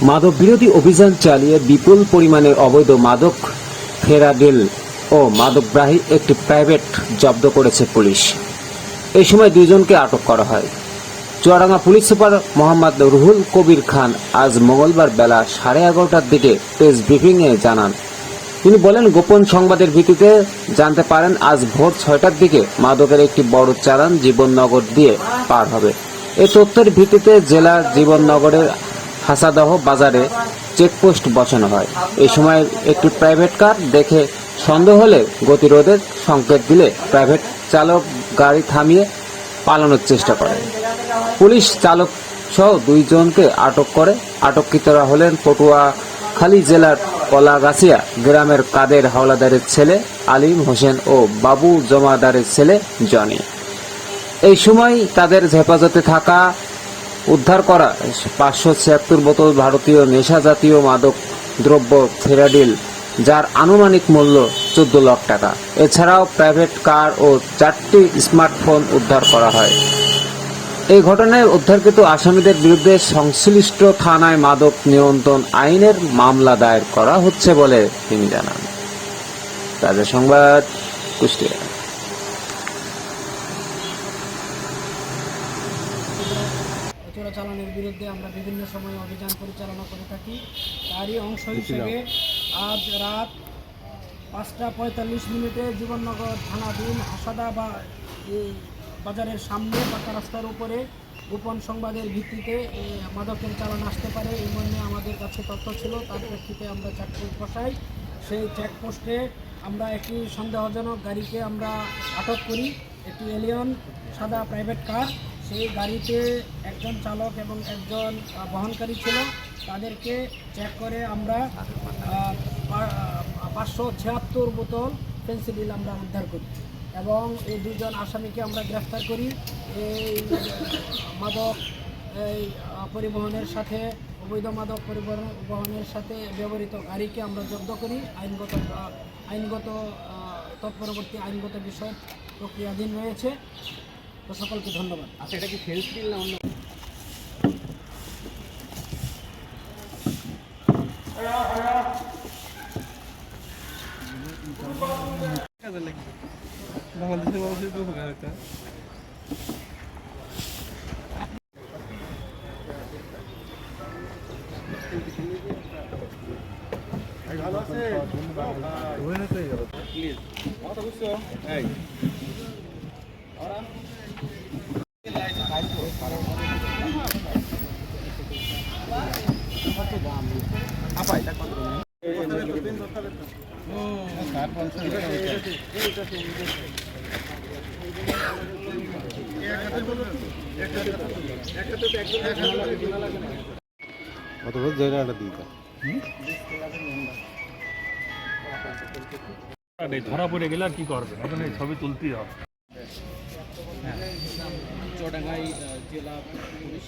মাদক বিরোধী অভিযান চালিয়ে বিপুল পরিমাণে অবৈধ মাদক, ফেরাডেল ও মাদকবাহী একটি প্রাইভেট জব্দ করেছে পুলিশ। এই সময় দুইজনকে আটক করা হয়। চুয়াডাঙ্গা পুলিশ সুপার মোহাম্মদ রুহুল কবির খান আজ মঙ্গলবার বেলা 11:30টার দিকে প্রেস ব্রিফিংয়ে জানান। তিনি বলেন, গোপন সংবাদের ভিত্তিতে জানতে পারেন আজ ভোর 6টার দিকে মাদকের একটি বড় চালান জীবননগর দিয়ে পার হবে। এই তথ্যের ভিত্তিতে জেলার জীবননগরের হাসাদহ বাজারে চেকপোস্ট বসানো হয়। এই সময় একটি প্রাইভেট কার দেখে সন্দেহ হলে গতিরোধের সংকেত দিলে প্রাইভেট চালক গাড়ি থামিয়ে পালানোর চেষ্টা করে। পুলিশ চালক সহ দুইজনকে আটক করে। আটককৃতরা হলেন পটুয়াখালী জেলার কলাগাছিয়া গ্রামের কাদের হাওলাদারের ছেলে আলিম হোসেন ও বাবু জমাদারের ছেলে জনি। এই সময় তাদের হেফাজতে থাকা উদ্ধার করা 576 বোতল ভারতীয় নেশা জাতীয় মাদক দ্রব্য ফেরাডিল, যার আনুমানিক মূল্য 14 লাখ টাকা। এছাড়াও প্রাইভেট কার ও 4টি স্মার্টফোন উদ্ধার করা হয়। এই ঘটনায় উদ্ধারকৃত আসামিদের বিরুদ্ধে সংশ্লিষ্ট থানায় মাদক নিয়ন্ত্রণ আইনের মামলা দায়ের করা হচ্ছে বলে তিনি জানান। তাজা সংবাদ, কুষ্টিয়া। চোরাচালানের বিরুদ্ধে আমরা বিভিন্ন সময় অভিযান পরিচালনা করে থাকি। তারই অংশ হিসেবে আজ রাত 5:45 জীবননগর থানাধীন হাসাদা বাজারের সামনে পাকা রাস্তার উপরে গোপন সংবাদের ভিত্তিতে মাদকের চালান আসতে পারে এই মর্মে আমাদের কাছে তথ্য ছিল। তার প্রেক্ষিতে আমরা চেকপোস্ট বসাই। সেই চেকপোস্টে আমরা একটি সন্দেহজনক গাড়িকে আমরা আটক করি, একটি এলিয়ন সাদা প্রাইভেট কার। সেই গাড়িতে একজন চালক এবং একজন বহনকারী ছিল। তাদেরকে চেক করে আমরা 576 বোতল ফেন্সিডিল আমরা উদ্ধার করি এবং এই দুজন আসামিকে আমরা গ্রেফতার করি। এই মাদক পরিবহনের সাথে, অবৈধ মাদক পরিবহনের সাথে ব্যবহৃত গাড়িকে আমরা জব্দ করি। আইনগত তৎপরবর্তী আইনগত বিষয় প্রক্রিয়াধীন রয়েছে। তো সকলকে ধন্যবাদ। আচ্ছা, এটা কি ফেন্সিডিল না অন্য? বাংলাদেশের মানুষের তো উপকার একটা ভালো আছে। প্লিজ কথা বুঝছো? এই ধরা পড়ে গেলে আর কি করবে, এখন এই ছবি তুলতেই হবে। চুয়াডাঙ্গায় জেলা পুলিশ